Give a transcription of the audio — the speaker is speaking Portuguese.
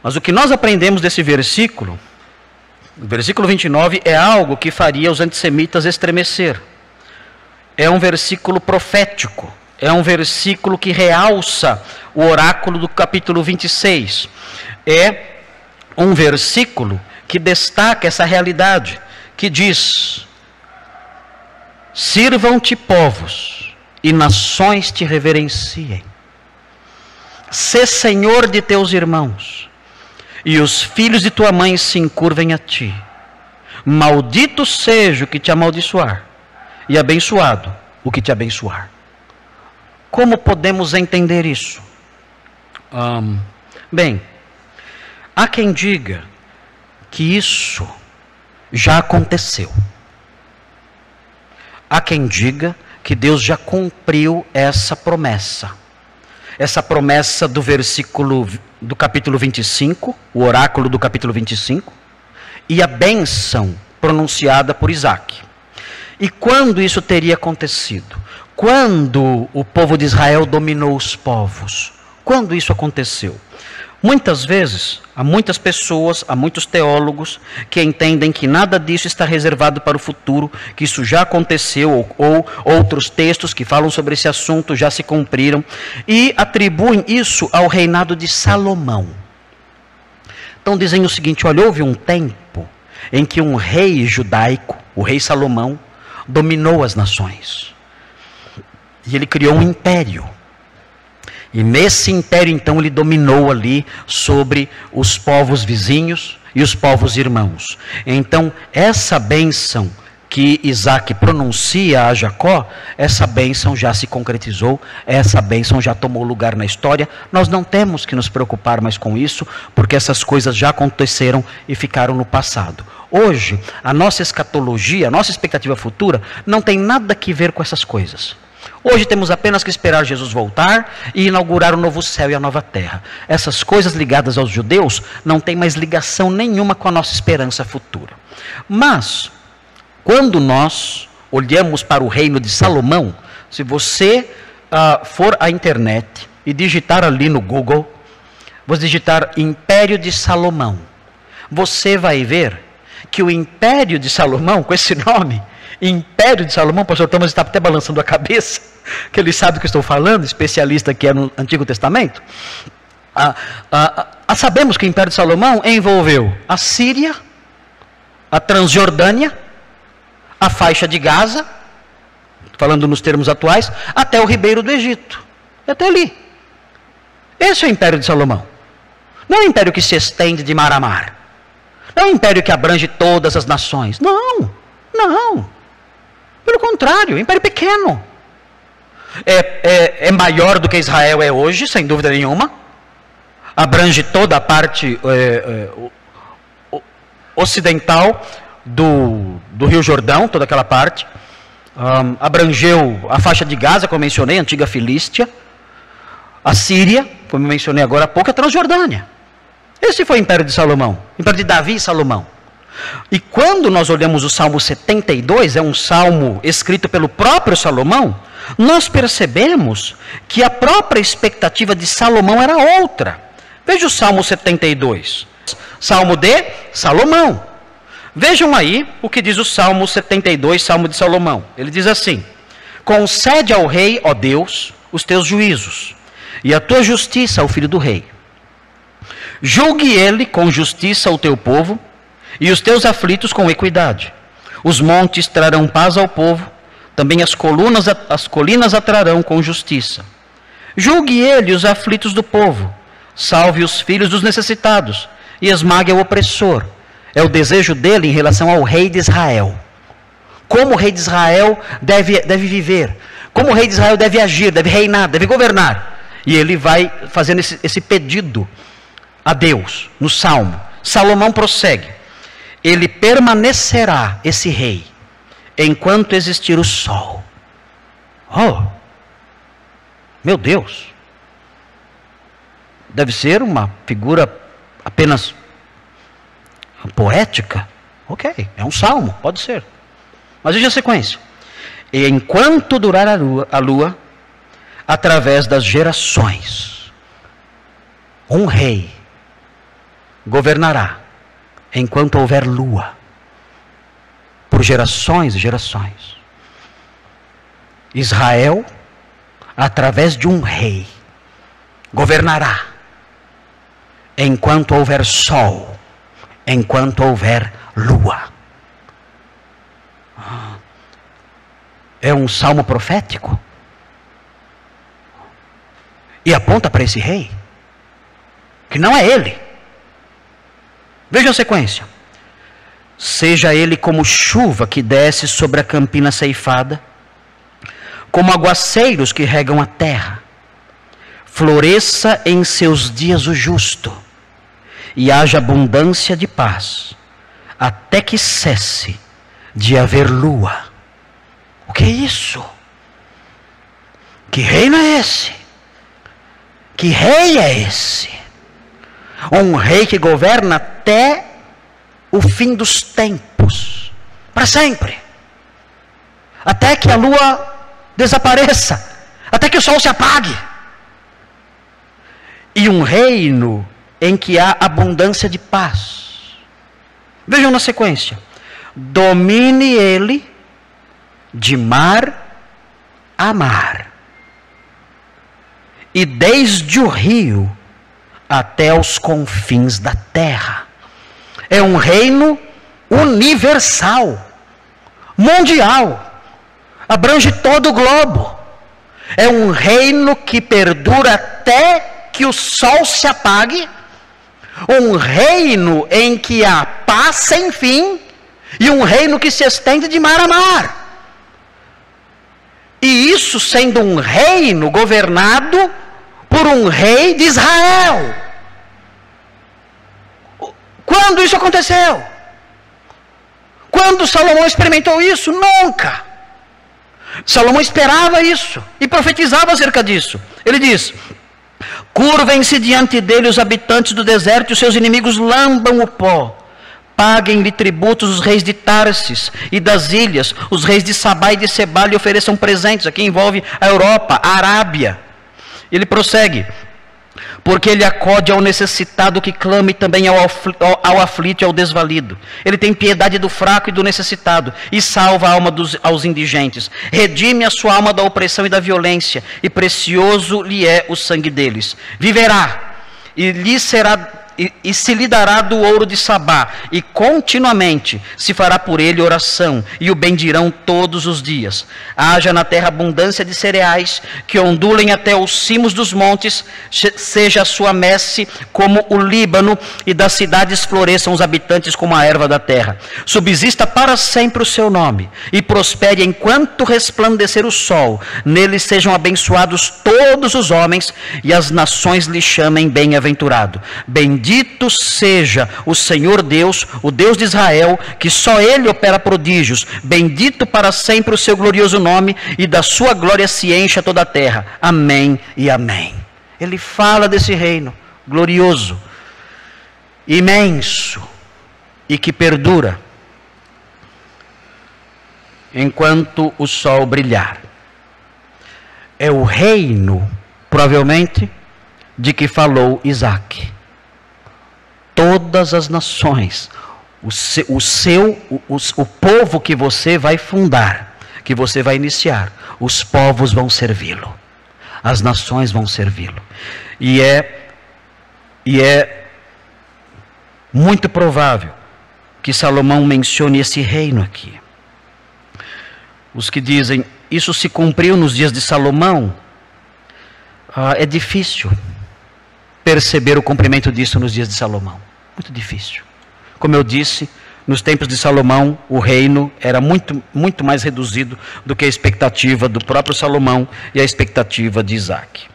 Mas o que nós aprendemos desse versículo, o versículo 29, é algo que faria os antissemitas estremecer. É um versículo profético, é um versículo que realça o oráculo do capítulo 26. É um versículo que destaca essa realidade, que diz: sirvam-te povos e nações te reverenciem. Sê senhor de teus irmãos, e os filhos de tua mãe se encurvem a ti. Maldito seja o que te amaldiçoar, e abençoado o que te abençoar. Como podemos entender isso? Bem, há quem diga que isso já aconteceu. Há quem diga que Deus já cumpriu essa promessa. Essa promessa do versículo do capítulo 25, o oráculo do capítulo 25, e a bênção pronunciada por Isaac. E quando isso teria acontecido? Quando o povo de Israel dominou os povos? Quando isso aconteceu? Muitas vezes, há muitas pessoas, há muitos teólogos que entendem que nada disso está reservado para o futuro, que isso já aconteceu, ou outros textos que falam sobre esse assunto já se cumpriram, e atribuem isso ao reinado de Salomão. Então dizem o seguinte: olha, houve um tempo em que um rei judaico, o rei Salomão, dominou as nações. E ele criou um império. E nesse império, então, ele dominou ali sobre os povos vizinhos e os povos irmãos. Então, essa bênção que Isaac pronuncia a Jacó, essa bênção já se concretizou, essa bênção já tomou lugar na história. Nós não temos que nos preocupar mais com isso, porque essas coisas já aconteceram e ficaram no passado. Hoje, a nossa escatologia, a nossa expectativa futura, não tem nada que ver com essas coisas. Hoje temos apenas que esperar Jesus voltar e inaugurar o novo céu e a nova terra. Essas coisas ligadas aos judeus não têm mais ligação nenhuma com a nossa esperança futura. Mas, quando nós olhamos para o reino de Salomão, se você for à internet e digitar ali no Google, você digitar Império de Salomão, você vai ver que o Império de Salomão, com esse nome, Império de Salomão, o pastor Thomas está até balançando a cabeça, que ele sabe o que estou falando, especialista que é no Antigo Testamento. Sabemos que o Império de Salomão envolveu a Síria, a Transjordânia, a faixa de Gaza, falando nos termos atuais, até o ribeiro do Egito, até ali. Esse é o Império de Salomão. Não é um império que se estende de mar a mar. Não é um império que abrange todas as nações. Não, não. Pelo contrário, é um império pequeno. É maior do que Israel é hoje, sem dúvida nenhuma. Abrange toda a parte ocidental do Rio Jordão, toda aquela parte. Abrangeu a faixa de Gaza, como eu mencionei, a antiga Filístia. A Síria, como eu mencionei agora há pouco, a Transjordânia. Esse foi o Império de Salomão, o Império de Davi e Salomão. E quando nós olhamos o Salmo 72, é um salmo escrito pelo próprio Salomão, nós percebemos que a própria expectativa de Salomão era outra. Veja o Salmo 72, Salmo de Salomão. Vejam aí o que diz o Salmo 72, Salmo de Salomão. Ele diz assim: concede ao rei, ó Deus, os teus juízos, e a tua justiça ao filho do rei. Julgue ele com justiça o teu povo, e os teus aflitos com equidade. Os montes trarão paz ao povo, também as colinas atrarão com justiça. Julgue ele os aflitos do povo, salve os filhos dos necessitados, e esmague o opressor. É o desejo dele em relação ao rei de Israel. Como o rei de Israel deve viver, como o rei de Israel deve agir, deve reinar, deve governar. E ele vai fazendo esse pedido a Deus, no Salmo. Salomão prossegue: ele permanecerá, esse rei, enquanto existir o sol. Oh, meu Deus! Deve ser uma figura apenas poética? Ok, é um salmo, pode ser. Mas veja a sequência: e enquanto durar a lua, através das gerações. Um rei governará enquanto houver lua, por gerações e gerações. Israel, através de um rei, governará enquanto houver sol, enquanto houver lua. É um salmo profético e aponta para esse rei, que não é ele. Vejam a sequência. Seja ele como chuva que desce sobre a campina ceifada, como aguaceiros que regam a terra. Floresça em seus dias o justo, e haja abundância de paz, até que cesse de haver lua. O que é isso? Que reino é esse? Que rei é esse? Um rei que governa até o fim dos tempos, para sempre, até que a lua desapareça, até que o sol se apague. E um reino em que há abundância de paz. Vejam na sequência. Domine ele de mar a mar, e desde o rio até os confins da terra. É um reino universal, mundial, abrange todo o globo. É um reino que perdura até que o sol se apague, um reino em que há paz sem fim, e um reino que se estende de mar a mar. E isso sendo um reino governado por um rei de Israel. Quando isso aconteceu? Quando Salomão experimentou isso? Nunca. Salomão esperava isso e profetizava acerca disso. Ele diz: curvem-se diante dele os habitantes do deserto, e os seus inimigos lambam o pó. Paguem-lhe tributos os reis de Tarsis e das ilhas, os reis de Sabá e de Sebá lhe ofereçam presentes. Aqui envolve a Europa, a Arábia. Ele prossegue: porque ele acode ao necessitado que clama, e também ao aflito e ao desvalido. Ele tem piedade do fraco e do necessitado, e salva a alma aos indigentes. Redime a sua alma da opressão e da violência, e precioso lhe é o sangue deles. Viverá, e se lhe dará do ouro de Sabá, e continuamente se fará por ele oração, e o bendirão todos os dias. Haja na terra abundância de cereais, que ondulem até os cimos dos montes, seja a sua messe como o Líbano, e das cidades floresçam os habitantes como a erva da terra. Subsista para sempre o seu nome, e prospere enquanto resplandecer o sol. Nele sejam abençoados todos os homens, e as nações lhe chamem bem-aventurado. Bendito seja o Senhor Deus, o Deus de Israel, que só Ele opera prodígios. Bendito para sempre o seu glorioso nome, e da sua glória se encha toda a terra. Amém e amém. Ele fala desse reino glorioso, imenso, e que perdura enquanto o sol brilhar. É o reino, provavelmente, de que falou Isaac. Todas as nações, o povo que você vai fundar, que você vai iniciar, os povos vão servi-lo, as nações vão servi-lo. E é muito provável que Salomão mencione esse reino aqui. Os que dizem, isso se cumpriu nos dias de Salomão, é difícil perceber o cumprimento disso nos dias de Salomão. Muito difícil. Como eu disse, nos tempos de Salomão, o reino era muito, muito mais reduzido do que a expectativa do próprio Salomão e a expectativa de Isaac.